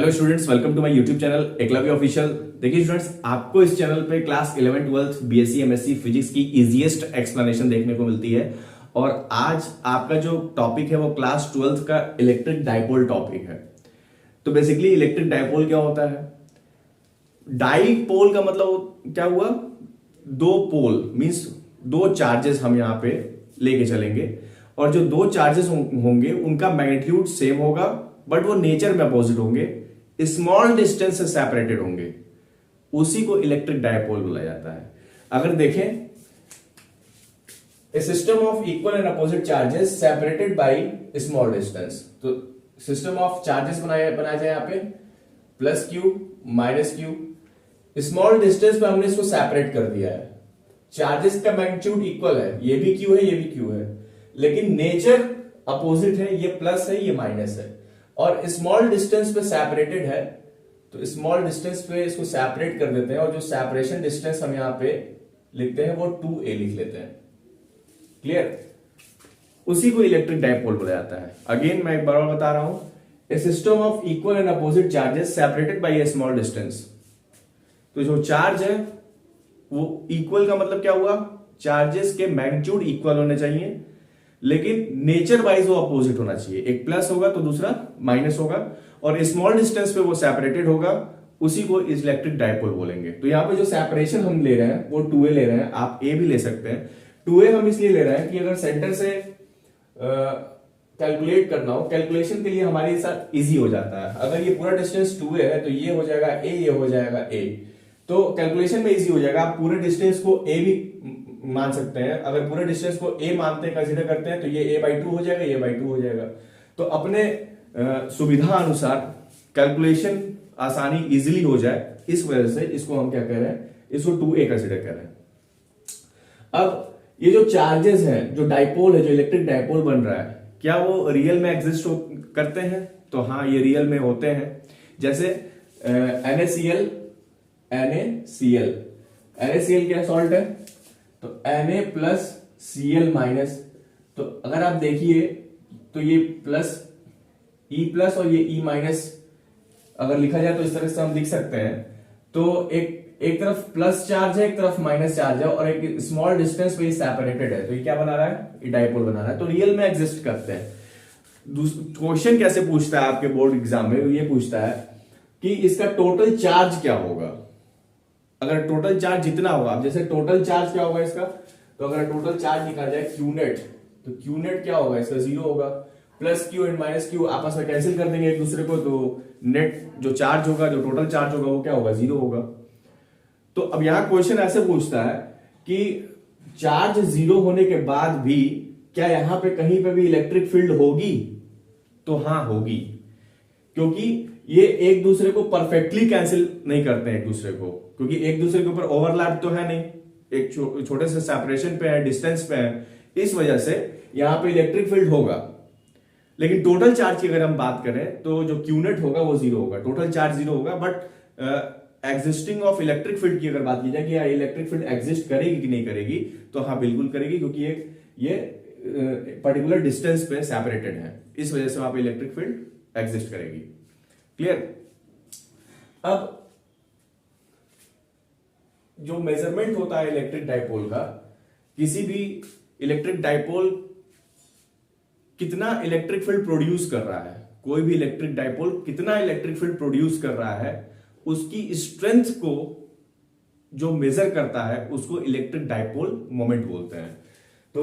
Hello students, welcome to my YouTube channel Eklavya official. देखिए students, आपको इस चैनल पे क्लास 11 12 बीएससी एमएससी फिजिक्स की इजीएस्ट एक्सप्लेनेशन देखने को मिलती है। और आज आपका जो टॉपिक है वो क्लास 12 का इलेक्ट्रिक डाइपोल टॉपिक है। तो बेसिकली इलेक्ट्रिक डाइपोल क्या होता है? डाइपोल का मतलब क्या हुआ? दो पोल मीन्स दो चार्जेस हम यहां पे लेके चलेंगे और जो दो चार्जेस होंगे उनका मैग्नीट्यूड सेम होगा बट वो नेचर में अपोजिट होंगे, स्मॉल डिस्टेंस से सेपरेटेड होंगे। उसी को इलेक्ट्रिक डायपोल बोला जाता है। अगर देखें, a system of equal and opposite charges separated by small distance. तो सिस्टम ऑफ चार्जेस बनाया जाए यहां पे plus Q minus Q. Small distance पे हमने इसको सेपरेट कर दिया है। चार्जेस का मैग्नीट्यूड इक्वल है, ये भी क्यू है ये भी क्यू है, लेकिन नेचर अपोजिट है, ये प्लस है ये माइनस है। और स्मॉल डिस्टेंस पे सेपरेटेड है तो स्मॉल डिस्टेंस पे इसको सेपरेट कर देते हैं और जो सेपरेशन डिस्टेंस हम यहां पे लिखते हैं वो 2a लिख लेते हैं। क्लियर? उसी को इलेक्ट्रिक डायपोल बोला जाता है। अगेन मैं एक बार और बता रहा हूं, a system of equal and opposite charges separated by a small distance. तो जो चार्ज है वो इक्वल का मतलब क्या हुआ? चार्जेस के मैग्नीट्यूड इक्वल होने चाहिए लेकिन नेचर वाइज वो अपोजिट होना चाहिए। एक प्लस होगा तो दूसरा माइनस होगा और स्मॉल डिस्टेंस पे वो सेपरेटेड होगा। उसी को इलेक्ट्रिक डायपोल बोलेंगे। तो यहां पे जो सेपरेशन हम ले रहे हैं वो 2a ले रहे हैं, आप a भी ले सकते हैं। 2a हम इसलिए ले रहे हैं कि अगर सेंटर से कैलकुलेट करना हो, कैलकुलेशन के लिए हमारे साथ इजी हो जाता है। अगर ये पूरा डिस्टेंस 2a है तो ये हो जाएगा a, ये हो जाएगा a, तो कैलकुलेशन में इजी हो जाएगा। आप पूरे डिस्टेंस को a भी मान सकते हैं। अगर पूरे डिस्टेंस को a मानते हैं, कंसीडर करते हैं, तो ये a/2 हो जाएगा, ये a/2 हो जाएगा। तो अपने सुविधा अनुसार कैलकुलेशन आसानी इजीली हो जाए, इस वजह से इसको हम क्या कह रहे हैं, इसको 2a कंसीडर कर रहे हैं। अब ये जो चार्जेस हैं, जो डाइपोल है, जो इलेक्ट्रिक डाइपोल बन रहा है, क्या वो रियल में एग्जिस्ट करते हैं? तो हाँ, ये रियल में होते हैं। जैसे NaCl क्या सॉल्ट है? तो Na प्लस Cl माइनस। तो अगर आप देखिए तो ये प्लस E प्लस और ये E माइनस अगर लिखा जाए तो इस तरह से हम लिख सकते हैं। तो एक तरफ प्लस चार्ज है, एक तरफ माइनस चार्ज है और एक स्मॉल डिस्टेंस पे ये सेपरेटेड है। तो ये क्या बना रहा है? ये डाइपोल बना रहा है। तो रियल में एग्जिस्ट करते हैं। क्वेश्चन कैसे पूछता है आपके बोर्ड एग्जाम में? ये पूछता है कि इसका टोटल चार्ज क्या होगा। अगर टोटल चार्ज जितना होगा, अब जैसे टोटल चार्ज क्या होगा इसका, तो अगर टोटल चार्ज निकाला जाए क्यू नेट, तो क्यू नेट क्या होगा इसका? 0 होगा। Plus Q and minus Q आपस में कैंसिल कर देंगे एक दूसरे को, तो नेट जो चार्ज होगा, जो टोटल चार्ज होगा वो क्या होगा? 0 होगा। तो अब यहां क्वेश्चन ऐसे पूछता है कि चार्ज 0 होने के बाद भी क्या यहां पे कहीं पे भी इलेक्ट्रिक फील्ड होगी? तो हाँ होगी, क्योंकि ये एक दूसरे को परफेक्टली कैंसिल नहीं करते हैं एक दूसरे को, क्योंकि एक दूसरे के ऊपर ओवरलैप तो है नहीं, एक छोटे से सेपरेशन पे है, डिस्टेंस पे है। इस वजह से यहां पे इलेक्ट्रिक फील्ड होगा। लेकिन टोटल चार्ज की अगर हम बात करें तो जो क्यूनेट होगा वो 0 होगा, टोटल चार्ज 0 होगा। But existing of electric field की अगर बात की जाए कि इलेक्ट्रिक फील्ड एग्जिस्ट करेगी कि नहीं करेगी, तो हाँ बिल्कुल करेगी, क्योंकि ये पर्टिकुलर डिस्टेंस पे सेपरेटेड है। इस वजह से वहां पे इलेक्ट्रिक फील्ड एग्जिस्ट करेगी। क्लियर? अब जो मेजरमेंट होता है इलेक्ट्रिक डाइपोल का, किसी भी इलेक्ट्रिक डाइपोल कितना इलेक्ट्रिक फील्ड प्रोड्यूस कर रहा है, कोई भी इलेक्ट्रिक डाइपोल कितना इलेक्ट्रिक फील्ड प्रोड्यूस कर रहा है, उसकी स्ट्रेंथ को जो मेजर करता है उसको इलेक्ट्रिक डाइपोल मोमेंट बोलते हैं। तो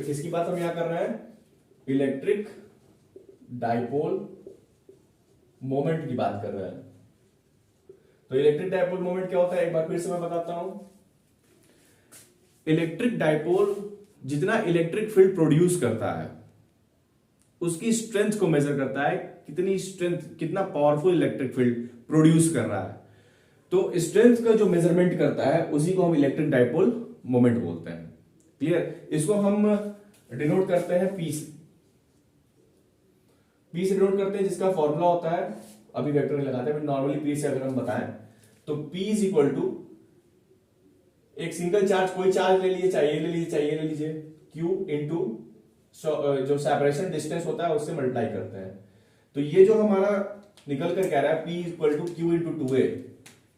किसकी बात हम यहां कर रहे हैं? इलेक्ट्रिक डाइपोल मोमेंट की बात कर रहे हैं। तो इलेक्ट्रिक डाइपोल मोमेंट क्या होता है, एक बार फिर से मैं बताता हूं। इलेक्ट्रिक डाइपोल जितना इलेक्ट्रिक फील्ड प्रोड्यूस करता है उसकी स्ट्रेंथ को मेजर करता है, कितनी स्ट्रेंथ, कितना पावरफुल इलेक्ट्रिक फील्ड प्रोड्यूस कर रहा है। तो स्ट्रेंथ का जो मेजरमेंट करता है उसी को हम इलेक्ट्रिक डाइपोल मोमेंट बोलते हैं। क्लियर? इसको हम डिनोट करते हैं पी से डिनोट करते हैं, जिसका फॉर्मूला होता है, अभी वेक्टर नहीं लगाते हैं, नॉर्मली पी से अगर हम बताएं तो P इज इक्वल टू एक सिंगल चार्ज, कोई चार्ज ले लीजिए, चाहिए ले लीजिए, चाहिए ले लीजिए, Q इंटू जो सेपरेशन डिस्टेंस होता है उससे मल्टीप्लाई करते हैं। तो ये जो हमारा निकल कर कह रहा है P equal to Q into two A.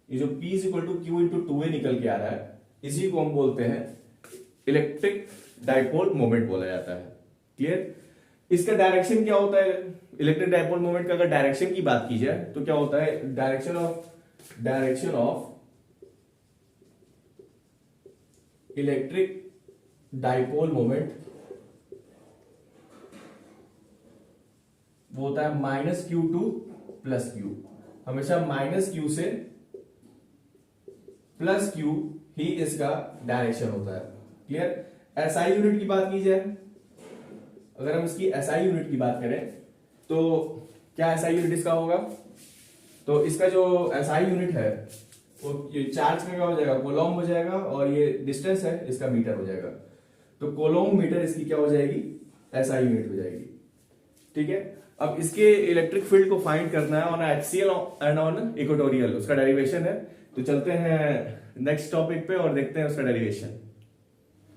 ये जो P equal to Q into two A निकल के आ रहा है, इसी को हम बोलते हैं इलेक्ट्रिक डाइपोल मोमेंट बोला जाता है। क्लियर? इसका डायरेक्शन क्या होता है? इलेक्ट्रिक डाइपोल मोमेंट का अगर डायरेक्शन की बात की जाए तो क्या होता है? Direction of electric dipole moment वो होता है minus Q two plus Q. हमेशा माइनस क्यू से प्लस क्यू ही इसका डायरेक्शन होता है। क्लियर? एसआई यूनिट की बात की जाए, अगर हम इसकी एसआई यूनिट की बात करें तो क्या एसआई यूनिट इसका होगा? तो इसका जो एसआई यूनिट है वो ये चार्ज का क्या हो जाएगा? कोलॉम हो जाएगा, और ये डिस्टेंस है इसका मीटर हो जाएगा। तो कोलॉम मीटर इसकी क्या हो जाएगी? एसआई यूनिट हो जाएगी। ठीक है, अब इसके इलेक्ट्रिक फील्ड को फाइंड करना है on axial and on equatorial, उसका डेरिवेशन है। तो चलते हैं नेक्स्ट टॉपिक पे और देखते हैं उसका डेरिवेशन।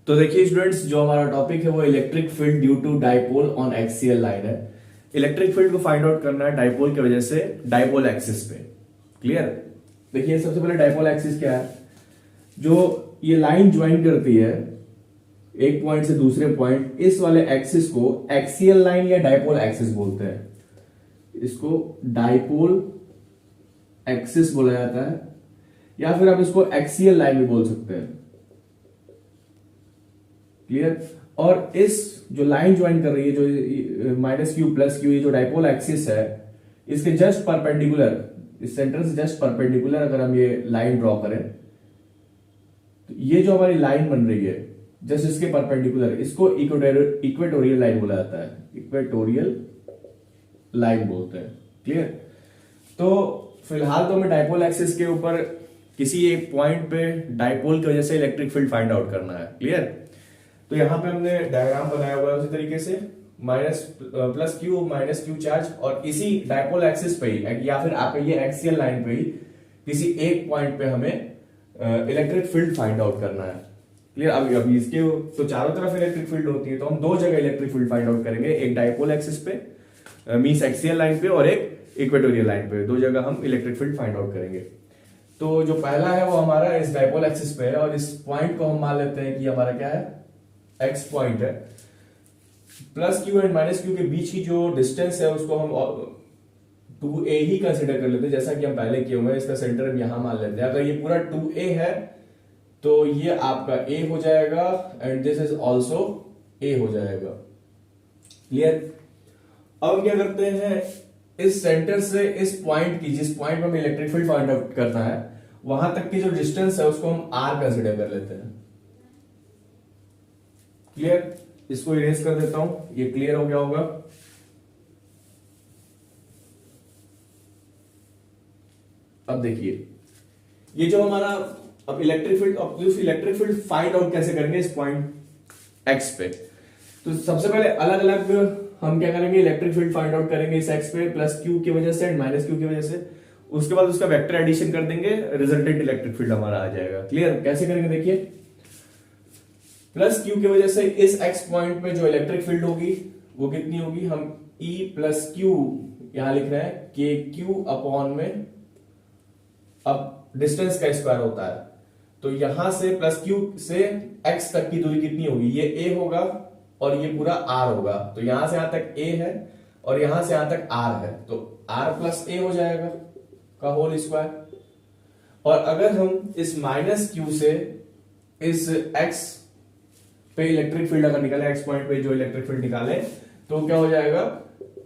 तो देखिए स्टूडेंट्स, जो हमारा टॉपिक है वो electric field due to dipole on axial line है। इलेक्ट्रिक फील्ड को फाइंड आउट करना है डाइपोल की वजह से डाइपोल एक्सिस पे। क्लियर? देखिए सबसे पहले डाइपोल एक्सिस क्या है? जो ये लाइन ज्वाइन करती है एक पॉइंट से दूसरे पॉइंट, इस वाले एक्सिस को एक्सियल लाइन या डाइपोल एक्सिस बोलते हैं। इसको डाइपोल एक्सिस बोला जाता है, या फिर आप इसको एक्सियल लाइन भी बोल सकते हैं। क्लियर? और इस जो लाइन ज्वाइन कर रही है, जो माइनस क्यू प्लस क्यू, ये जो डाइपोल एक्सिस है, इसके जस्ट परपेंडिकुलर, इस सेंटर से जस्ट परपेंडिकुलर अगर हम ये लाइन ड्रॉ करें तो ये जो हमारी लाइन बन रही है जस्ट इसके परपेंडिकुलर, इसको इक्वेटोरियल लाइन बोला जाता है। इक्वेटोरियल लाइन बोलते हैं। क्लियर? तो फिलहाल तो हमें डाइपोल एक्सिस के ऊपर किसी एक पॉइंट पे डाइपोल की वजह से इलेक्ट्रिक फील्ड फाइंड आउट करना है। क्लियर? तो यहां पे हमने डायग्राम बनाया हुआ है उसी तरीके से, minus plus Q minus Q charge, और इसी डाइपोल एक्सिस पे ही या फिर आपके ये एक्सियल लाइन पे ही किसी एक पॉइंट पे हमें इलेक्ट्रिक फील्ड फाइंड आउट करना है। क्लियर? अभी इसके तो चारों तरफ इलेक्ट्रिक फील्ड होती है, तो हम दो जगह इलेक्ट्रिक फील्ड फाइंड आउट करेंगे, एक डाइपोल एक्सिस पे मींस एक्सियल लाइन पे, और एक इक्वेटोरियल लाइन पे। दो जगह हम इलेक्ट्रिक फील्ड फाइंड आउट करेंगे। तो जो पहला है वो हमारा इस डाइपोल एक्सिस पे है, और इस पॉइंट को हम मान लेते हैं कि हमारा क्या है? एक्स पॉइंट है। Plus Q and minus Q के बीच की जो डिस्टेंस है उसको हम 2a ही कंसिडर कर लेते हैं, जैसा कि हम पहले किए हुए हैं। इसका सेंटर हम यहां मान लेते हैं। अगर ये पूरा 2a है तो ये आपका a हो जाएगा, and this is also a हो जाएगा। क्लियर? अब क्या करते हैं, इस सेंटर से इस पॉइंट की, जिस पॉइंट में हमें इलेक्ट्रिक फील्ड फाइंड आउट करना है, वहां तक की जो डिस्टेंस है उसको हम r कंसिडर कर लेते हैं। क्लियर? इसको इरेज कर देता हूं, ये क्लियर हो गया होगा। अब देखिए ये जो हमारा अब इलेक्ट्रिक फील्ड, अब इस इलेक्ट्रिक फील्ड फाइंड आउट कैसे करेंगे इस पॉइंट एक्स पे? तो सबसे पहले अलग अलग हम क्या करेंगे, इलेक्ट्रिक फील्ड फाइंड आउट करेंगे इस एक्स पे प्लस क्यू की वजह से एंड माइनस क्यू की वजह से। उसके बाद उसका वेक्टर एडिशन कर देंगे, रिजल्टेंट इलेक्ट्रिक फील्ड हमारा आ जाएगा। क्लियर? कैसे करेंगे देखिए, प्लस क्यू की वजह से इस एक्स पॉइंट पे जो इलेक्ट्रिक फील्ड होगी वो कितनी होगी? हम E प्लस क्यू यहां लिख रहे हैं, के क्यू अपॉन में, अब डिस्टेंस का स्क्वायर होता है, तो यहां से प्लस क्यू से एक्स तक की दूरी कितनी होगी? ये a होगा और ये पूरा r होगा। तो यहां से यहां तक a है और यहां से यहां तक r है, तो r प्लस a हो जाएगा का होल स्क्वायर। और अगर हम इस माइनस क्यू से इस x पे इलेक्ट्रिक फील्ड अगर निकाले, एक्स पॉइंट पे जो इलेक्ट्रिक फील्ड निकाले, तो क्या हो जाएगा?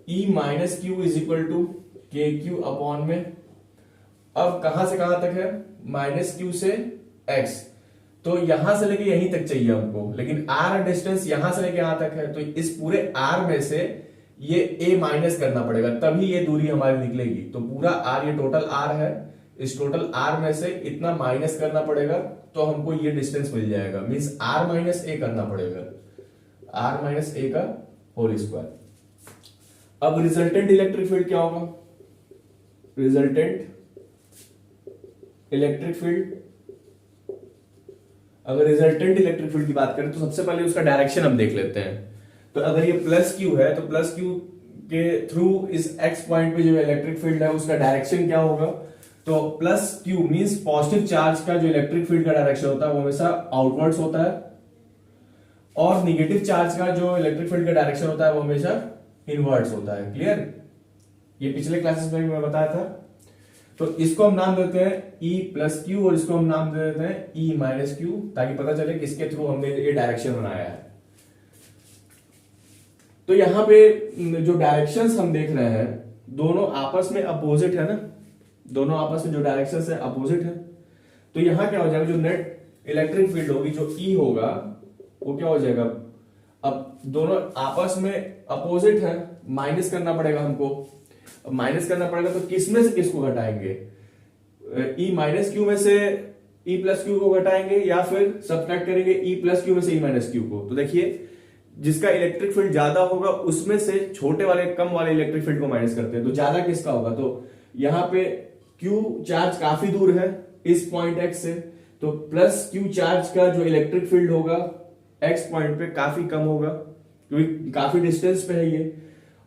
E minus Q is equal to K Q upon में, अब कहां से कहां तक है? माइनस क्यू से x, तो यहां से लेके यहीं तक चाहिए हमको, लेकिन r डिस्टेंस यहां से लेके यहां तक है, तो इस पूरे r में से ये a माइनस करना पड़ेगा, तभी ये दूरी हमारी निकलेगी। तो पूरा r, ये टोटल r है, इस टोटल r में से इतना माइनस करना पड़ेगा, तो हमको ये डिस्टेंस मिल जाएगा। मींस r माइनस a करना पड़ेगा, r माइनस a का होल स्क्वायर। अब रिजल्टेंट इलेक्ट्रिक फील्ड क्या होगा? रिजल्टेंट इलेक्ट्रिक फील्ड, अगर रिजल्टेंट इलेक्ट्रिक फील्ड की बात करें तो सबसे पहले उसका डायरेक्शन हम देख लेते हैं। तो अगर ये प्लस क्यू है तो प्लस क्यू के थ्रू इस एक्स पॉइंट पे जो इलेक्ट्रिक फील्ड है उसका डायरेक्शन क्या होगा, तो plus Q means positive charge का जो इलेक्ट्रिक फील्ड का डायरेक्शन होता है वो हमेशा आउटवर्ड्स होता है, और निगेटिव चार्ज का जो इलेक्ट्रिक फील्ड का डायरेक्शन होता है वो हमेशा इनवर्ड्स होता है। क्लियर, ये पिछले क्लासेस में मैं बताया था। तो इसको हम नाम देते हैं E प्लस क्यू और इसको हम नाम दे देते हैं E माइनस क्यू, ताकि पता चले किसके थ्रू हमने ये डायरेक्शन बनाया है। तो यहां पे जो डायरेक्शंस हम देख रहे हैं दोनों आपस में अपोजिट है ना, दोनों आपस में जो डायरेक्शंस है अपोजिट है। तो यहां क्या हो जाएगा, जो नेट इलेक्ट्रिक फील्ड होगी जो E होगा वो क्या हो जाएगा, अब दोनों आपस में अपोजिट है, माइनस करना पड़ेगा हमको। अब माइनस करना पड़ेगा तो किस में से किसको घटाएंगे, E माइनस क्यू में से E प्लस क्यू को घटाएंगे या फिर सब्ट्रैक्ट करेंगे E प्लस क्यू में से E माइनस क्यू को। तो देखिए जिसका इलेक्ट्रिक फील्ड ज्यादा होगा उसमें से छोटे वाले कम वाले इलेक्ट्रिक फील्ड को माइनस करते हैं, तो ज्यादा किसका होगा, तो यहाँ पे Q चार्ज काफी दूर है इस पॉइंट X से, तो प्लस Q चार्ज का जो इलेक्ट्रिक फील्ड होगा X पॉइंट पे काफी कम होगा क्योंकि काफी डिस्टेंस पे है ये,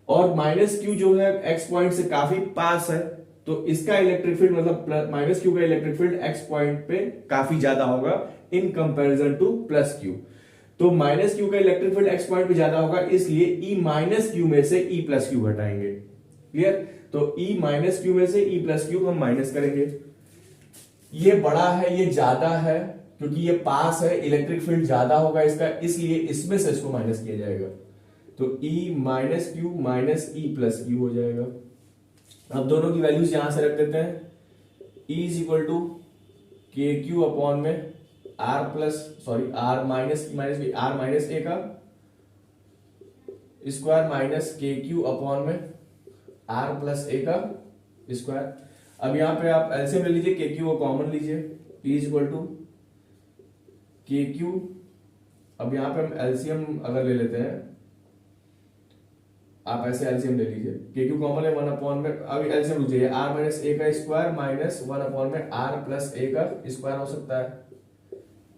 और माइनस क्यू जो है X पॉइंट से काफी पास है, तो इसका इलेक्ट्रिक फील्ड मतलब माइनस क्यू का इलेक्ट्रिक फील्ड X पॉइंट पे काफी ज्यादा होगा in comparison two plus Q. तो माइनस क्यू का इलेक्ट्रिक फील्ड X पॉइंट पे ज्यादा होगा, इसलिए E माइनस क्यू में से E प्लस क्यू घटाएंगे। क्लियर, तो E माइनस क्यू में से E प्लस क्यू हम माइनस करेंगे। ये बड़ा है, ये ज्यादा है क्योंकि ये पास है, इलेक्ट्रिक फील्ड ज्यादा होगा इसका, इसलिए इसमें से इसको माइनस किया जाएगा। तो E minus Q minus E plus Q हो जाएगा। अब दोनों की वैल्यूज यहां से रख देते हैं, E is equal to K Q upon में R plus sorry R minus R minus A का square minus K Q upon में आर प्लस ए का स्क्वायर। अब यहां पे आप एलसीएम ले लीजिए, के क्यू को कॉमन लीजिए, E is equal to K Q. अब यहां पे हम एलसीएम अगर ले लेते हैं, आप ऐसे एलसीएम ले लीजिए, के क्यू कॉमन है 1 अपॉन में, अब एलसीएम लीजिए आर माइनस ए का स्क्वायर माइनस 1 अपॉन में आर प्लस ए का स्क्वायर हो सकता है।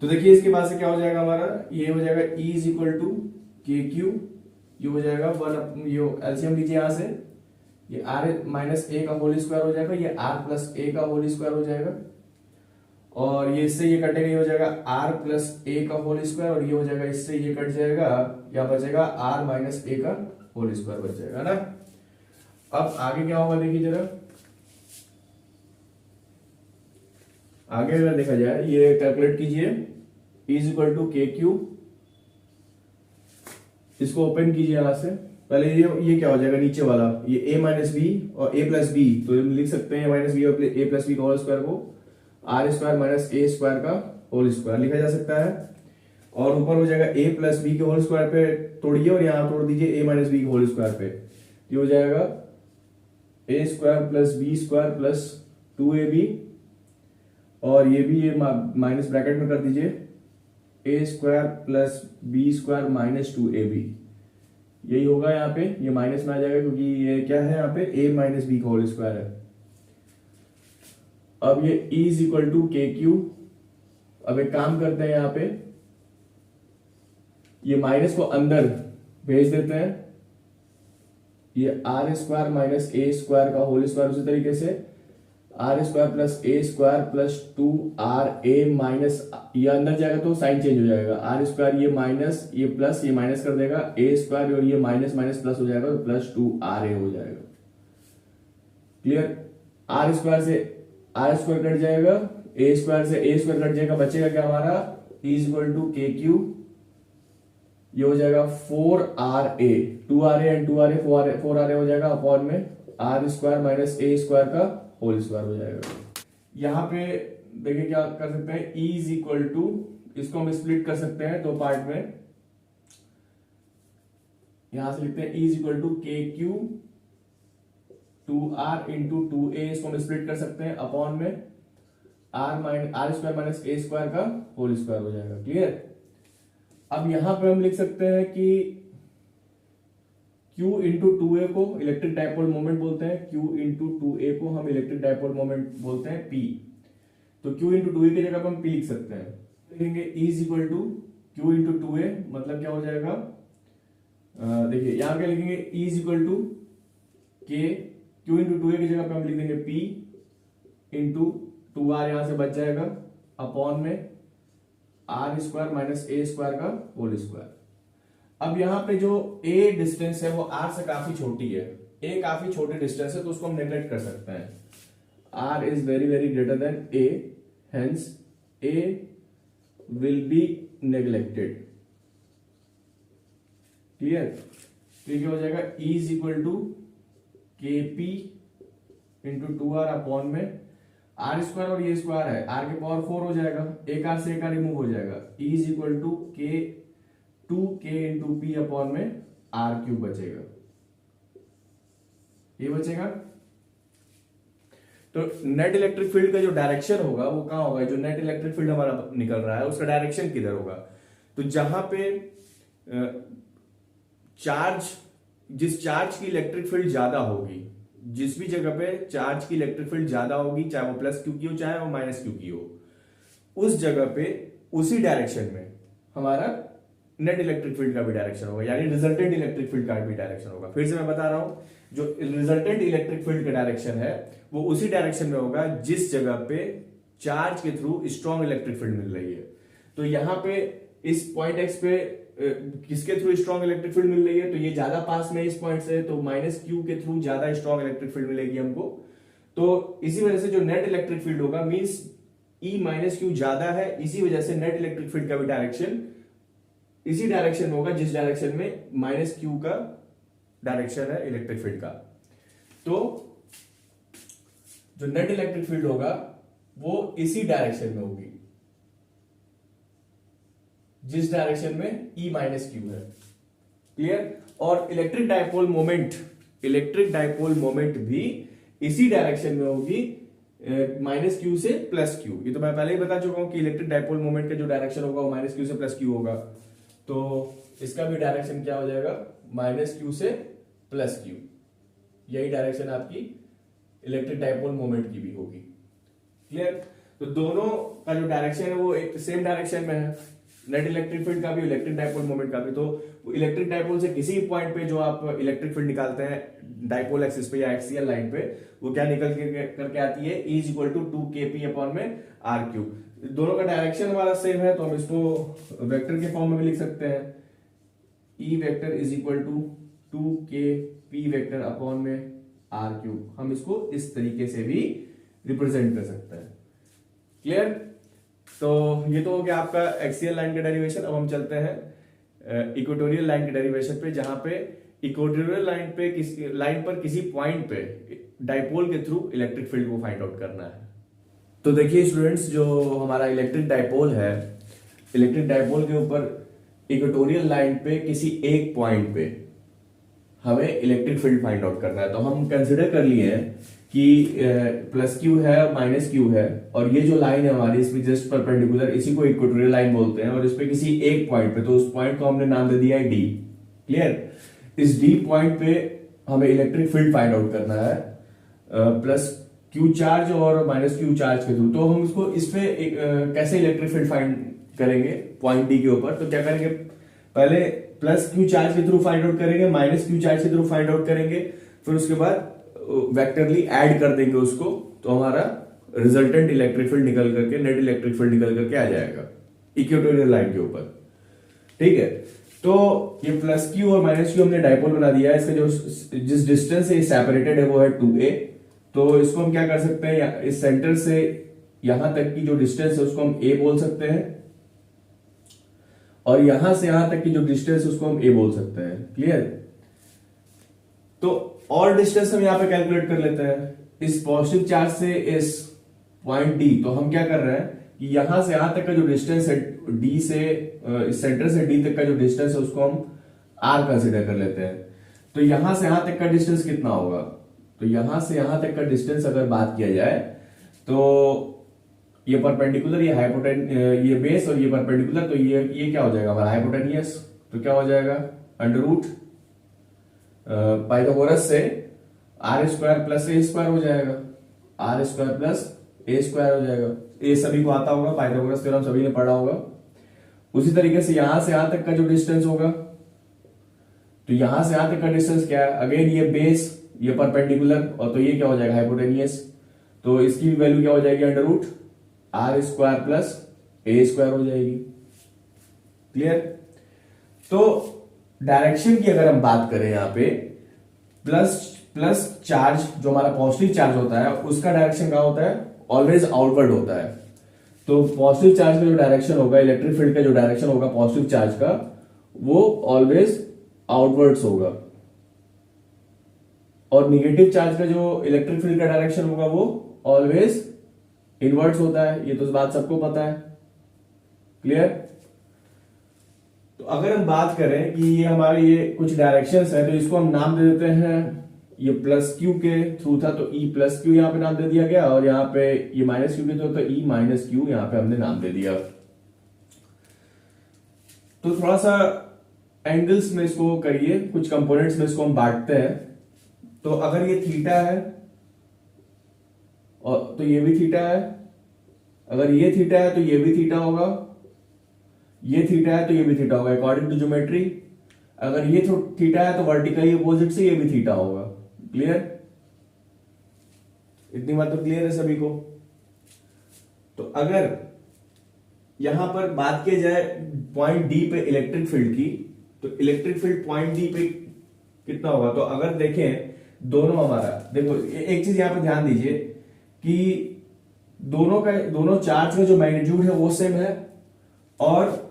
तो देखिए इसके बाद से क्या हो जाएगा हमारा, ये हो जाएगा E is equal to K Q, ये हो जाएगा 1 ये एलसीएम लीजिए यहां से, ये आर माइनस ए का होल स्क्वायर हो जाएगा, ये आर प्लस ए का होल स्क्वायर हो जाएगा, और ये इससे ये कटेगा, ये हो जाएगा आर प्लस ए का होल स्क्वायर, और ये हो जाएगा इससे ये कट जाएगा, या बचेगा आर माइनस ए का होल स्क्वायर बच जाएगा ना। अब आगे क्या होगा देखिए जरा, आगे अगर देखा जाए ये कैलकुलेट कीजिए, E is equal to K Q, इसको ओपन कीजिए यहां से, पहले ये क्या हो जाएगा नीचे वाला, ये a माइनस बी और a प्लस बी, तो लिख सकते हैं माइनस बी और a प्लस बी का होल स्क्वायर को R square minus A square का होल स्क्वायर लिखा जा सकता है, और ऊपर हो जाएगा a प्लस बी के होल स्क्वायर पे तोड़िए और यहां तोड़ दीजिए a माइनस बी के होल स्क्वायर पे, ये हो जाएगा a square plus B square plus 2ab, और ये भी ये माइनस ब्रैकेट में कर दीजिए a square plus B square minus 2ab, यही होगा यहाँ पे, ये माइनस में आ जाएगा क्योंकि ये क्या है यहाँ पे a माइनस बी का होल स्क्वायर है। अब ये E is equal to K Q, अब एक काम करते हैं यहाँ पे, ये माइनस को अंदर भेज देते हैं, ये R square minus A square का होल स्क्वायर, उसी तरीके से आर स्क्वायर प्लस ए स्क्वायर प्लस 2RA माइनस, ये अंदर जाएगा तो साइन चेंज हो जाएगा, आर स्क्वायर ये माइनस ये प्लस, ये माइनस कर देगा ए स्क्वायर, और ये माइनस माइनस प्लस हो जाएगा तो प्लस 2RA हो जाएगा। क्लियर, आर स्क्वायर से आर स्क्वायर कट जाएगा, ए स्क्वायर से ए स्क्वायर कट जाएगा, बचेगा क्या हमारा E is equal to K Q, ये हो जाएगा 4RA, 2RA and 2RA 4RA हो जाएगा अपॉन में are square minus A square का होल स्क्वायर हो जाएगा। यहाँ पे देखिए क्या कर सकते हैं, E इज इक्वल टू, इसको हम स्प्लिट कर सकते हैं दो पार्ट में, यहां से लिखते हैं E is equal to K Q 2R into 2A, इसको हम स्प्लिट कर सकते हैं अपॉन में are square minus A square का होल स्क्वायर हो जाएगा। क्लियर, अब यहां पे हम लिख सकते हैं कि Q इंटू 2A को इलेक्ट्रिक डायपोल मोमेंट बोलते हैं, Q इंटू 2A को हम इलेक्ट्रिक डायपोल मोमेंट बोलते हैं P, तो Q इंटू 2A की जगह पर हम P लिख सकते हैं, लिखेंगे E is equal to Q into 2A, मतलब क्या हो जाएगा, देखिए यहां पे लिखेंगे E is equal to K Q into two ए की जगह पे हम लिख देंगे पी इंटू 2r, यहां से बच जाएगा अपॉन में are square minus A square का होल स्क्वायर। अब यहां पे जो ए डिस्टेंस है वो आर से काफी छोटी है, ए काफी छोटी डिस्टेंस है, तो उसको हम नेग्लेक्ट कर सकते हैं। R is very very greater than A, hence A will be neglected. Clear? तो ये हो जाएगा E is equal to K P into 2r upon में आर स्क्वायर और ये स्क्वायर है, आर के पावर 4 हो जाएगा, एक आर से एक आर रिमूव हो जाएगा। E इज इक्वल टू के 2k इंटू पी अपॉन में आर क्यूब बचेगा, ये बचेगा। तो नेट इलेक्ट्रिक फील्ड का जो डायरेक्शन होगा वो कहां होगा, जो नेट इलेक्ट्रिक फील्ड हमारा निकल रहा है उसका डायरेक्शन किधर होगा। तो जहां पे चार्ज, जिस चार्ज की इलेक्ट्रिक फील्ड ज्यादा होगी, जिस भी जगह पे चार्ज की इलेक्ट्रिक फील्ड ज्यादा होगी, चाहे वो प्लस क्यू की हो चाहे वो माइनस क्यू की हो, उस जगह पे उसी डायरेक्शन में हमारा नेट इलेक्ट्रिक फील्ड का भी डायरेक्शन होगा, यानी रिजल्टेंट इलेक्ट्रिक फील्ड का भी डायरेक्शन होगा। फिर से मैं बता रहा हूं, जो रिजल्टेंट इलेक्ट्रिक फील्ड का डायरेक्शन है वो उसी डायरेक्शन में होगा जिस जगह पे चार्ज के थ्रू स्ट्रॉन्ग इलेक्ट्रिक फील्ड मिल रही है। तो यहां पे इस पॉइंट एक्स पे किसके थ्रू स्ट्रॉन्ग इलेक्ट्रिक फील्ड मिल रही है, तो ये ज्यादा पास में इस पॉइंट से, तो माइनस क्यू के थ्रू ज्यादा स्ट्रॉन्ग इलेक्ट्रिक फील्ड मिलेगी हमको। तो इसी वजह से जो नेट इलेक्ट्रिक फील्ड होगा मींस ई माइनस क्यू ज्यादा है, इसी वजह से नेट इलेक्ट्रिक फील्ड का भी डायरेक्शन इसी डायरेक्शन में होगा जिस डायरेक्शन में माइनस क्यू का डायरेक्शन है इलेक्ट्रिक फील्ड का। तो जो नेट इलेक्ट्रिक फील्ड होगा वो इसी डायरेक्शन में होगी जिस डायरेक्शन में ई माइनस क्यू है। क्लियर? और इलेक्ट्रिक डायपोल मोमेंट भी इसी डायरेक्शन में होगी माइनस क्यू से प्लस क्यू। ये तो मैं पहले ही बता चुका हूं कि इलेक्ट्रिक डायपोल मोमेंट का जो डायरेक्शन होगा वो माइनस क्यू से प्लस क्यू होगा। तो इसका भी डायरेक्शन क्या हो जाएगा, माइनस क्यू से प्लस क्यू। यही डायरेक्शन आपकी इलेक्ट्रिक डायपोल मोमेंट की भी होगी। क्लियर? तो दोनों का जो डायरेक्शन है वो एक सेम डायरेक्शन में है, नेट इलेक्ट्रिक फील्ड का भी इलेक्ट्रिक डायपोल मोमेंट का भी। तो इलेक्ट्रिक डायपोल से किसी पॉइंट पे जो आप इलेक्ट्रिक फील्ड निकालते हैं डायपोल एक्सिस पे या एक्सियल लाइन पे, वो क्या निकल के करके आती है, E is equal to 2kp upon में आर क्यूब। दोनों का डायरेक्शन हमारा सेम है तो हम इसको वेक्टर के फॉर्म में भी लिख सकते हैं। E vector is equal to 2kp vector upon में आर क्यूब। हम इसको इस तरीके से भी रिप्रेजेंट कर सकते हैं। क्लियर? तो ये तो हो गया आपका एक्सियल लाइन का डेरिवेशन। अब हम चलते हैं इक्वेटोरियल लाइन के डेरिवेशन पे, जहां पे इक्वेटोरियल लाइन पर किसी पॉइंट पे डायपोल के थ्रू इलेक्ट्रिक फील्ड को फाइंड आउट करना है। तो देखिए स्टूडेंट्स, जो हमारा इलेक्ट्रिक डायपोल है, इलेक्ट्रिक डायपोल के ऊपर इक्वेटोरियल लाइन पे किसी एक पॉइंट पे हमें इलेक्ट्रिक फील्ड फाइंड आउट करना है। तो हम कंसिडर कर लिए हैं कि प्लस क्यू है माइनस क्यू है, और ये जो लाइन है हमारी इसमें जस्ट परपेंडिकुलर, इसी को इक्वेटोरियल लाइन बोलते हैं। और इस पे किसी एक पॉइंट पे, तो उस पॉइंट को हमने नाम दे दिया है डी। क्लियर? इस डी पॉइंट पे हमें इलेक्ट्रिक फील्ड फाइंड आउट करना है प्लस क्यू चार्ज और माइनस क्यू चार्ज के थ्रू। तो हम इसको इस पे कैसे इलेक्ट्रिक फील्ड फाइंड करेंगे पॉइंट डी के ऊपर, तो क्या करेंगे, पहले प्लस क्यू चार्ज के थ्रू फाइंड आउट करेंगे, माइनस क्यू चार्ज के थ्रू फाइंड आउट करेंगे, फिर उसके बाद वेक्टरली ऐड कर देंगे उसको, तो हमारा रिजल्टेंट इलेक्ट्रिक फील्ड निकल करके, नेट इलेक्ट्रिक फील्ड निकल करके आ जाएगा इक्वेटोरियल लाइन के ऊपर। ठीक है? तो ये प्लस क्यू और माइनस क्यू हमने डायपोल बना दिया है। इसका जो जिस डिस्टेंस से सेपरेटेड है वो है 2a। तो इसको हम क्या कर सकते हैं, इस सेंटर से यहां तक की जो डिस्टेंस है उसको हम a बोल सकते हैं, और यहां से यहां तक की जो डिस्टेंस है उसको हम a बोल सकते हैं। क्लियर? तो और डिस्टेंस हम यहां पे कैलकुलेट कर लेते हैं। इस पॉजिटिव चार्ज से इस पॉइंट डी, तो हम क्या कर रहे हैं कि यहां से यहां तक का जो डिस्टेंस है डी से, इस सेंटर से डी तक का जो डिस्टेंस है उसको हम आर कंसिडर कर लेते हैं। तो यहां से यहां तक का डिस्टेंस कितना होगा, तो यहां से यहां तक का डिस्टेंस अगर बात किया जाए तो ये परपेंडिकुलर, ये हाइपोटेन, ये बेस और ये परपेंडिकुलर, तो ये क्या हो जाएगा हमारा हाइपोटेनियस। तो क्या हो जाएगा, अंडर रूट पाइथागोरस से आर स्क्वायर प्लस ए स्क्वायर हो जाएगा, are square plus A square हो जाएगा। ये सभी को आता होगा, पाइथागोरस थ्योरम सभी ने पढ़ा होगा। उसी तरीके से यहां से यहां तक का जो डिस्टेंस होगा, तो यहां से यहां तक का डिस्टेंस क्या है, अगेन ये बेस ये परपेंडिकुलर, और तो ये क्या हो जाएगा हाइपोटेनियस, तो इसकी वैल्यू क्या हो जाएगी under root are square plus A square हो जाएगी। क्लियर। तो डायरेक्शन की अगर हम बात करें यहां पे, प्लस प्लस चार्ज जो हमारा पॉजिटिव चार्ज होता है उसका डायरेक्शन क्या होता है, ऑलवेज आउटवर्ड होता है। तो पॉजिटिव चार्ज का जो डायरेक्शन होगा, इलेक्ट्रिक फील्ड का जो डायरेक्शन होगा पॉजिटिव चार्ज का, वो ऑलवेज आउटवर्ड्स होगा, और निगेटिव चार्ज का जो इलेक्ट्रिक फील्ड का डायरेक्शन होगा वो ऑलवेज इनवर्ड्स होता है। ये तो इस बात सबको पता है। क्लियर। तो अगर हम बात करें कि ये हमारे ये कुछ डायरेक्शंस है, तो इसको हम नाम दे देते हैं, ये प्लस क्यू के थ्रू था तो ई प्लस क्यू यहां पे नाम दे दिया गया, और यहाँ पे ये माइनस क्यू के थ्रू तो ई माइनस क्यू यहां पे हमने नाम दे दिया। तो थोड़ा सा एंगल्स में इसको करिए, कुछ कंपोनेंट्स में इसको हम बांटते हैं। तो अगर ये थीटा है और तो ये भी थीटा है, अगर ये थीटा है तो ये भी थीटा होगा, ये थीटा है तो ये भी थीटा होगा अकॉर्डिंग टू ज्योमेट्री। अगर ये थीटा है तो वर्टिकली अपोजिट से ये भी थीटा होगा। क्लियर। इतनी बात तो क्लियर है सभी को। तो अगर यहां पर बात की जाए पॉइंट डी पे इलेक्ट्रिक फील्ड की, तो इलेक्ट्रिक फील्ड पॉइंट डी पे कितना होगा, तो अगर देखें दोनों हमारा, देखो एक चीज यहां पर ध्यान दीजिए कि दोनों चार्ज का जो मैग्नीट्यूड है वो सेम है, और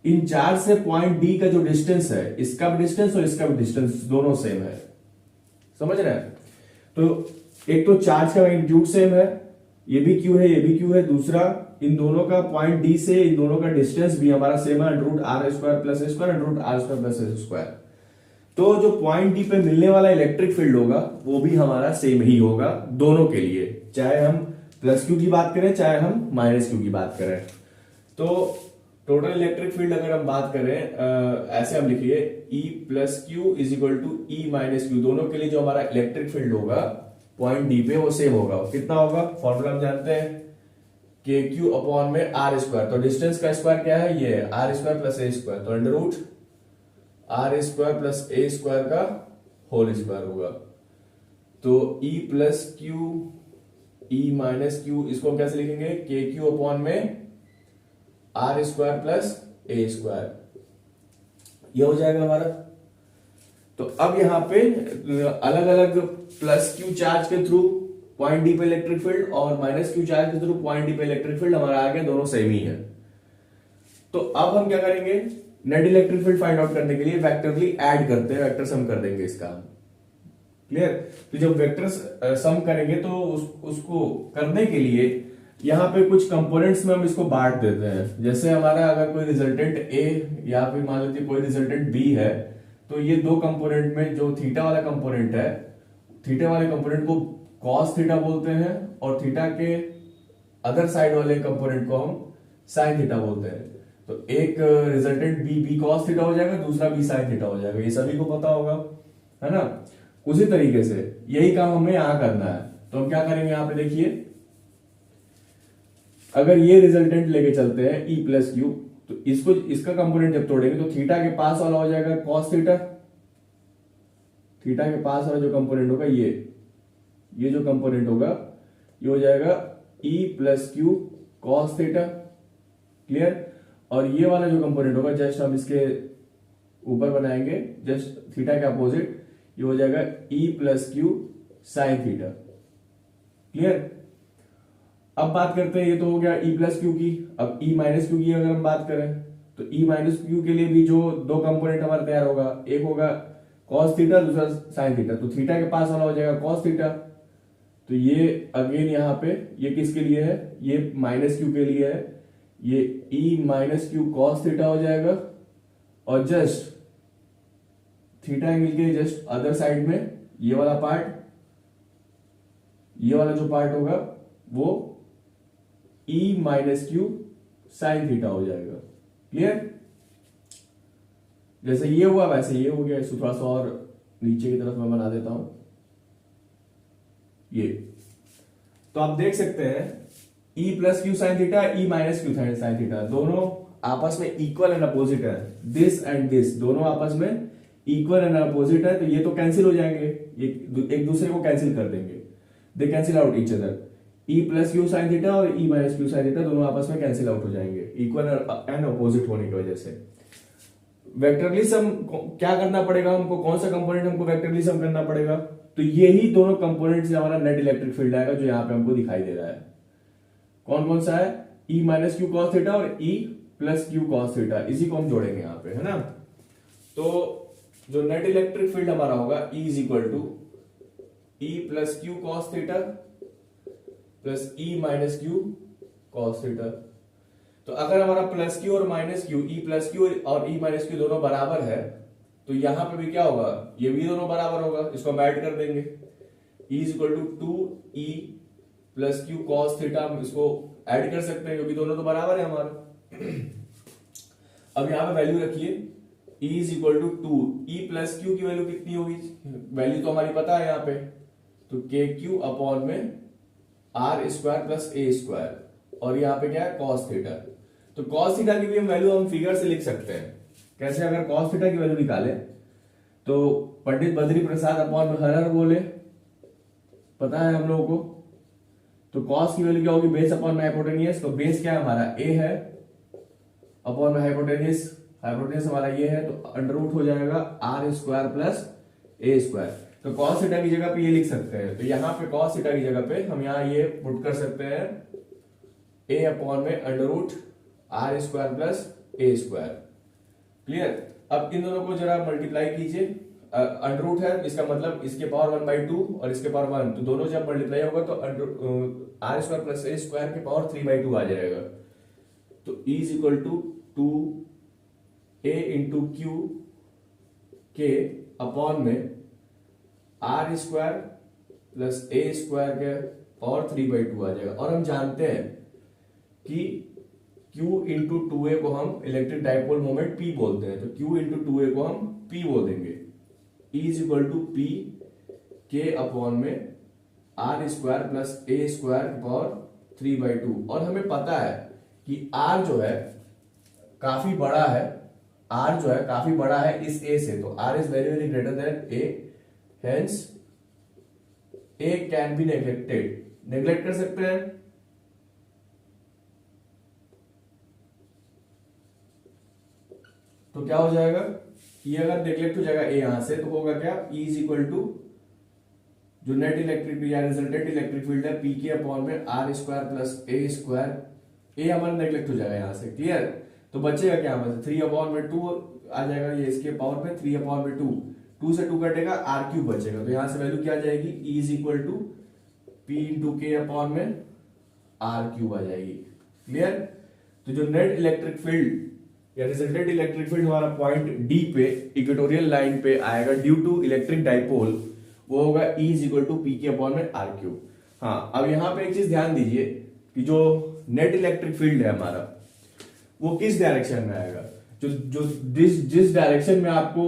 इन चार्ज से पॉइंट डी का जो डिस्टेंस है, इसका भी डिस्टेंस और इसका भी डिस्टेंस दोनों सेम है। समझ रहे हैं। तो एक तो चार्ज का मैग्नीट्यूड सेम है, ये भी क्यू है ये भी क्यू है, दूसरा इन दोनों का पॉइंट डी से इन दोनों का डिस्टेंस भी हमारा सेम है, under root are square plus A square, under root are square plus A square. तो जो पॉइंट डी पे मिलने वाला इलेक्ट्रिक फील्ड होगा वो भी हमारा सेम ही होगा दोनों के लिए, चाहे हम प्लस क्यू की बात करें चाहे हम माइनस क्यू की बात करें। तो टोटल इलेक्ट्रिक फील्ड अगर हम बात करें, ऐसे हम लिखिए E plus Q is equal to E minus Q, दोनों के लिए जो हमारा इलेक्ट्रिक फील्ड होगा पॉइंट डी पे वो सेम होगा। कितना होगा, फॉर्मूला हम जानते हैं के क्यू अपॉन में आर स्क्वायर, तो डिस्टेंस का स्क्वायर क्या है, ये आर स्क्वायर प्लस ए स्क्वायर, तो under root are square plus A square का होल स्क्वायर होगा। तो E plus Q E minus Q, इसको हम कैसे लिखेंगे, के क्यू अपॉन में are square plus A square, यह हो जाएगा हमारा। तो अब यहां पे अलग अलग प्लस क्यू चार्ज के थ्रू पॉइंट डी पे इलेक्ट्रिक फील्ड और माइनस क्यू चार्ज के थ्रू पॉइंट डी पे इलेक्ट्रिक फील्ड हमारा आ गया, दोनों सेम ही है। तो अब हम क्या करेंगे, net electric field find out करने के लिए वेक्टरली ऐड करते हैं, वेक्टर सम कर देंगे इसका। क्लियर। तो जब वेक्टर्स सम करेंगे तो उसको करने के लिए यहां पे कुछ कंपोनेंट्स में हम इसको बांट देते हैं। जैसे हमारा अगर कोई रिजल्टेंट ए या फिर मान लीजिए कोई रिजल्टेंट बी है, तो ये दो कंपोनेंट में जो थीटा वाला कंपोनेंट है, थीटा वाले कंपोनेंट को कॉस थीटा बोलते हैं, और थीटा के अदर साइड वाले कंपोनेंट को हम साइन थीटा बोलते हैं। तो एक रिजल्टेंट बी कॉस थीटा हो जाएगा, दूसरा बी साइन थीटा हो जाएगा, ये सभी को पता होगा, है ना। उसी तरीके से यही काम हमें यहां करना है। तो हम क्या करेंगे, यहां पे देखिए, अगर ये रिजल्टेंट लेके चलते हैं E प्लस क्यू, तो इसको इसका कंपोनेंट जब तोड़ेंगे तो थीटा के पास वाला हो जाएगा कॉस थीटा, थीटा के पास वाला जो कंपोनेंट होगा ये जो कंपोनेंट होगा ये हो जाएगा E plus Q cos theta. Clear. और ये वाला जो कंपोनेंट होगा जस्ट हम इसके ऊपर बनाएंगे, जस्ट थीटा के अपोजिट, ये हो जाएगा E plus Q sine theta. Clear. अब बात करते हैं, ये तो हो गया E प्लस क्यू की। अब E माइनस क्यू की अगर हम बात करें तो E माइनस क्यू के लिए भी जो दो कंपोनेंट हमारा तैयार होगा, एक होगा कॉस थीटा, दूसरा साइन थीटा। तो थीटा के पास वाला हो जाएगा कॉस थीटा, तो ये अगेन यहाँ पे ये किसके लिए है, ये माइनस क्यू के लिए है, ये E minus Q cos theta हो जाएगा, और जस्ट थीटा एंगल के जस्ट अदर साइड में ये वाला पार्ट, ये वाला जो पार्ट होगा वो E minus Q sine theta हो जाएगा। क्लियर। जैसे ये हुआ वैसे ये हो गया, इसको थोड़ा सा और नीचे की तरफ मैं बना देता हूं ये। तो आप देख सकते हैं E plus Q sine theta, E minus Q sine theta, दोनों आपस में इक्वल एंड अपोजिट है। दिस एंड दिस दोनों आपस में इक्वल एंड अपोजिट है तो ये तो कैंसिल हो जाएंगे, ये एक दूसरे को कैंसिल कर देंगे, they cancel out each other. E plus Q sine theta और E minus Q sine theta दोनों आपस में कैंसिल आउट हो जाएंगे इक्वल एंड अपोजिट होने की वजह से। वेक्टरली सम क्या करना पड़ेगा हमको, कौन सा कंपोनेंट हमको वेक्टरली सम करना पड़ेगा, तो यही दोनों कंपोनेंट से हमारा नेट इलेक्ट्रिक फील्ड आएगा जो यहाँ पे हमको दिखाई दे रहा है। कौन कौन सा है, ई माइनस क्यू कॉस थीटा और ई प्लस क्यू कॉस थीटा, इसी को हम जोड़ेंगे यहाँ पे, है ना। तो जो नेट इलेक्ट्रिक फील्ड हमारा होगा E is equal to E plus Q cos theta plus E minus Q cos theta. तो अगर हमारा प्लस क्यू और minus Q, E plus Q और ई माइनस क्यू दोनों बराबर है तो यहां पे भी क्या होगा, ये भी दोनों बराबर होगा, इसको हम ऐड कर देंगे। E is equal to 2e plus Q cos theta, हम इसको ऐड कर सकते हैं क्योंकि दोनों तो बराबर है हमारा। अब यहां पे वैल्यू रखिए, e is equal to 2e plus Q की वैल्यू कितनी होगी, वैल्यू तो हमारी पता है यहाँ पे, तो के क्यू अपॉन में are square plus A square, और यहाँ पे क्या है कॉस थीटा। तो कॉस थीटा की भी हम फिगर से लिख सकते हैं। कैसे, अगर कॉस थीटा की वैल्यू निकाले तो पंडित बद्री प्रसाद अपॉन में हर बोले, पता है हम लोगों को। तो कॉस की वैल्यू क्या होगी, बेस अपॉन में हाइपोटेनियस, तो बेस क्या है हमारा ए है, अपॉन में हाइपोटेनियस, हाइपोटेनियस हमारा ये है, तो अंडर रूट हो जाएगा are square plus A square. तो कॉस थीटा की जगह पे ये लिख सकते हैं, तो यहाँ पे कॉस थीटा की जगह पे हम यहाँ ये पुट कर सकते हैं ए अपॉन में under root are square plus A square. Clear. अब इन दोनों को जरा मल्टीप्लाई कीजिए, अंडर रूट है इसका मतलब इसके पावर 1/2 और इसके पावर 1, तो दोनों जब मल्टीप्लाई होगा तो आर स्क्वायर प्लस ए स्क्वायर के पावर 3/2 आ जाएगा। तो E is equal to 2a into q k upon में are square plus A square के पावर 3/2 आ जाएगा। और हम जानते हैं कि Q इंटू 2a को हम इलेक्ट्रिक डाइपोल मोमेंट P बोलते हैं, तो Q इंटू 2a को हम P बोल देंगे। E is equal to P k upon में are square plus A square power 3/2। और हमें पता है कि R जो है काफी बड़ा है, R जो है काफी बड़ा है इस A से, तो R is very very greater then A, hence A can be neglected. Neglect कर सकते हैं, तो क्या हो जाएगा, ये अगर नेग्लेक्ट हो जाएगा ए यहां से, तो होगा क्या, E इज इक्वल टू जो नेट इलेक्ट्रिक या रिजल्टेंट इलेक्ट्रिक फील्ड है पी के अपॉन में are square plus A square, A हमारा नेग्लेक्ट हो जाएगा यहां से। क्लियर। तो बचेगा क्या हमारे 3/2 आ जाएगा, ये इसके पावर में 3/2, 2 से 2 कटेगा, आर क्यूब बचेगा, तो यहां से वैल्यू क्या आ जाएगी, E is equal to p into k upon में आर क्यूब आ जाएगी। क्लियर। तो जो नेट इलेक्ट्रिक फील्ड या रिजल्टेंट इलेक्ट्रिक फील्ड हमारा पॉइंट डी पे इक्वेटोरियल लाइन पे आएगा ड्यू टू इलेक्ट्रिक डाइपोल, वो होगा E is equal to p के अपॉन में आर क्यूब। हाँ, अब यहां पे एक चीज ध्यान दीजिए कि जो नेट इलेक्ट्रिक फील्ड है हमारा वो किस डायरेक्शन में आएगा, जो जिस डायरेक्शन में आपको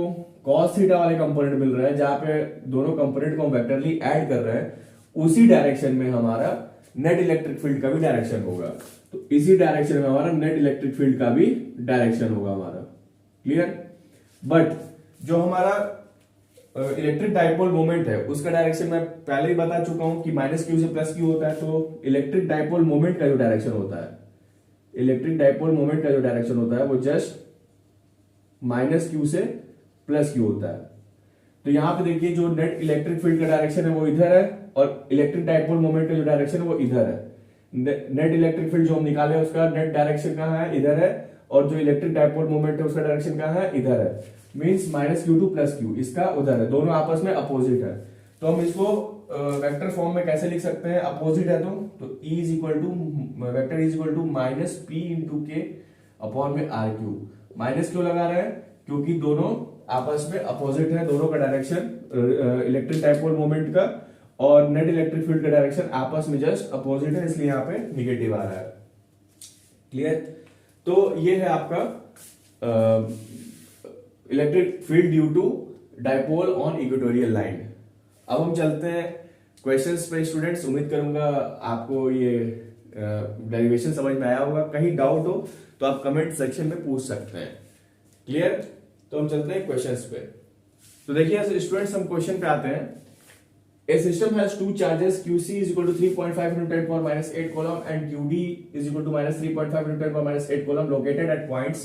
cos थीटा वाले कंपोनेंट मिल रहे हैं, जहां पे दोनों कंपोनेंट को हम वेक्टरली ऐड कर रहे हैं, उसी डायरेक्शन में हमारा नेट इलेक्ट्रिक फील्ड का भी डायरेक्शन होगा। तो इसी डायरेक्शन में हमारा नेट इलेक्ट्रिक फील्ड का भी डायरेक्शन होगा हमारा। क्लियर। बट जो हमारा इलेक्ट्रिक डाइपोल मोमेंट है उसका डायरेक्शन मैं पहले ही बता चुका हूं कि माइनस क्यू से प्लस क्यू होता है। तो इलेक्ट्रिक डाइपोल मोमेंट का जो डायरेक्शन होता है, इलेक्ट्रिक डाइपोल मोमेंट का जो डायरेक्शन होता है वो जस्ट माइनस क्यू से प्लस क्यू होता है। तो यहां पे देखिए जो नेट इलेक्ट्रिक फील्ड का डायरेक्शन है वो इधर है और इलेक्ट्रिक डाइपोल मोमेंट का जो डायरेक्शन है वो इधर है। नेट इलेक्ट्रिक फील्ड जो हम निकाले उसका नेट डायरेक्शन कहां है, इधर है, और जो इलेक्ट्रिक डाइपोल मोमेंट है उसका डायरेक्शन कहां है, इधर है। Means minus Q two plus Q, इसका उधर है, दोनों आपस में अपोजिट है। तो हम इसको वेक्टर फॉर्म में कैसे लिख सकते हैं, अपोजिट है तो E is equal to vector is equal to minus p into k upon में आर क्यूब। माइनस क्यों लगा रहे हैं, क्योंकि दोनों आपस में अपोजिट है, दोनों का डायरेक्शन इलेक्ट्रिक डाइपोल मोमेंट का और नेट इलेक्ट्रिक फील्ड का डायरेक्शन आपस में जस्ट अपोजिट है, इसलिए यहाँ पे निगेटिव आ रहा है। क्लियर। तो ये है आपका electric field due to dipole on equatorial line. अब हम चलते हैं क्वेश्चंस पे स्टूडेंट्स। उम्मीद करूंगा आपको ये डेरिवेशन समझ में आया होगा। कहीं डाउट हो तो आप कमेंट सेक्शन में पूछ सकते हैं। क्लियर। तो हम चलते हैं क्वेश्चंस पे। तो देखिए स्टूडेंट्स, हम क्वेश्चन पे आते हैं। A system has two charges, QC is equal to 3.5 into 10 power minus 8 coulomb and QD is equal to minus 3.5 into 10 power minus 8 coulomb located at points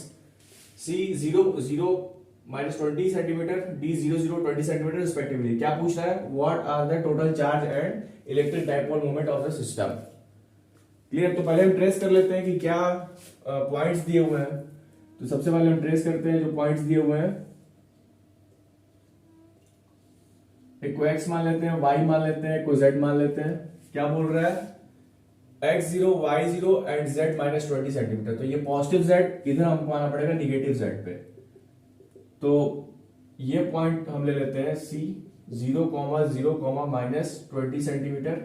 C 0 0 minus 20 centimeter, D 0 0 20 centimeter respectively. क्या पूछ रहा है? What are the total charge and electric dipole moment of the system? Clear? तो पहले हम trace कर लेते हैं कि क्या पॉइंट्स दिए हुए हैं। तो सबसे पहले हम ट्रेस करते हैं जो पॉइंट्स दिए हुए हैं। एक को x मान लेते हैं, y मान लेते हैं, को z मान लेते हैं। क्या बोल रहा है? x0, y0 and z minus 20 centimetre. तो ये पॉजिटिव z, इधर हमको आना पड़ेगा निगेटिव z पे। तो ये पॉइंट हम ले लेते हैं C 0,0, माइनस 20 सेंटीमीटर,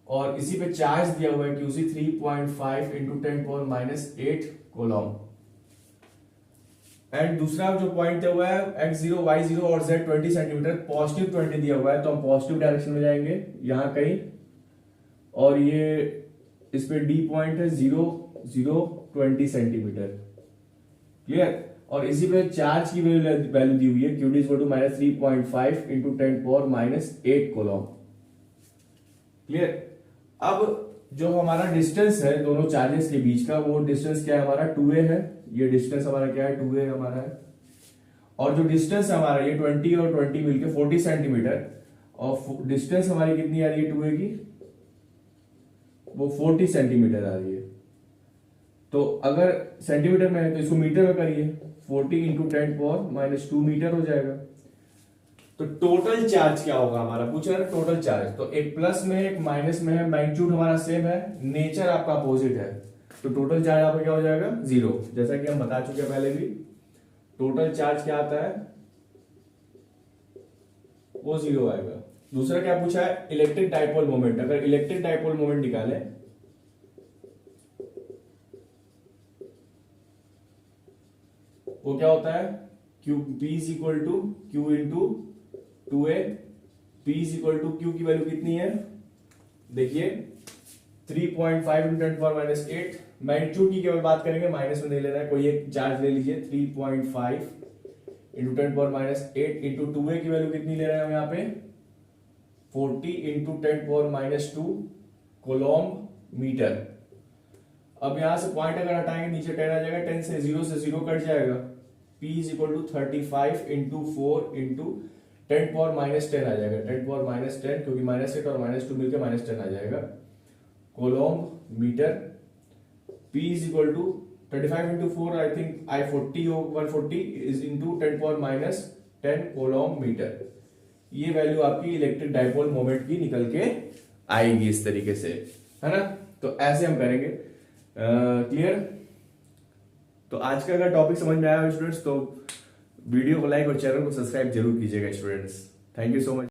और इसी पे चार्ज दिया हुआ है QC 3.5 into 10 power minus 8 coulomb. And दूसरा जो पॉइंट दिया हुआ है x0, y0 और z 20 सेंटीमीटर, पॉजिटिव 20 दिया हुआ है, तो हम पॉजिटिव डायरेक्शन में जाएंगे यहां कहीं, और ये इस पे D पॉइंट है 0 0 20 सेंटीमीटर। क्लियर? और इसी पे चार्ज की वैल्यू दी हुई है QD equal to minus 3.5 into 10 power minus 8 coulomb. Clear? अब जो हमारा डिस्टेंस है दोनों चार्जेस के बीच का, वो डिस्टेंस क्या है हमारा? 2a है। ये डिस्टेंस हमारा क्या है? 2a हमारा है। और जो डिस्टेंस है हमारा, ये 20 और 20 मिलके 40 सेंटीमीटर, और डिस्टेंस हमारी कितनी आ रही है 2a की? वो 40 सेंटीमीटर आ रही है। तो अगर सेंटीमीटर में है तो इसको मीटर में करिए, 40 इंटू 10 पावर माइनस 2 मीटर हो जाएगा। तो टोटल चार्ज क्या होगा हमारा? पूछ रहा है टोटल चार्ज। तो एक प्लस में एक माइनस में है, मैग्नीट्यूड हमारा सेम है, नेचर आपका अपोजिट है, तो टोटल चार्ज आपका क्या हो जाएगा? 0। जैसा कि हम बता चुके हैं पहले भी, टोटल चार्ज क्या आता है? वो 0 आएगा। दूसरा क्या पूछा है? Electric dipole moment. अगर इलेक्ट्रिक डाइपोल मोमेंट निकाले वो क्या होता है? P is equal to Q into 2a। P is equal to Q की वैल्यू कितनी है? देखिए 3.5 इंटू 10 पावर माइनस 8। मैग्नीट्यूड की केवल बात करेंगे, माइनस में नहीं लेना है, कोई एक चार्ज ले लीजिए। 3.5 into 10 power minus 8 into 2a की वैल्यू कितनी ले रहे हैं हम यहाँ पे? 40 इंटू 10 पावर माइनस 2 कोलॉम मीटर। अब यहां से पॉइंट अगर हटाएंगे नीचे 10 आ जाएगा, 10 से 0 कट जाएगा। P is equal to 35 into 4 into 10 power minus 10 आ जाएगा। 10 पावर माइनस 10, क्योंकि माइनस 8 और माइनस 2 मिलकर माइनस 10 आ जाएगा coulomb metre. P is equal to 35 into 4, I think I40 हो 140 is into 10 power minus 10 coulomb metre. ये वैल्यू आपकी इलेक्ट्रिक डाइपोल मोमेंट की निकल के आएगी इस तरीके से, है ना? तो ऐसे हम करेंगे। क्लियर? तो आज का अगर टॉपिक समझ में आया स्टूडेंट्स, तो वीडियो को लाइक और चैनल को सब्सक्राइब जरूर कीजिएगा students. Thank you so much.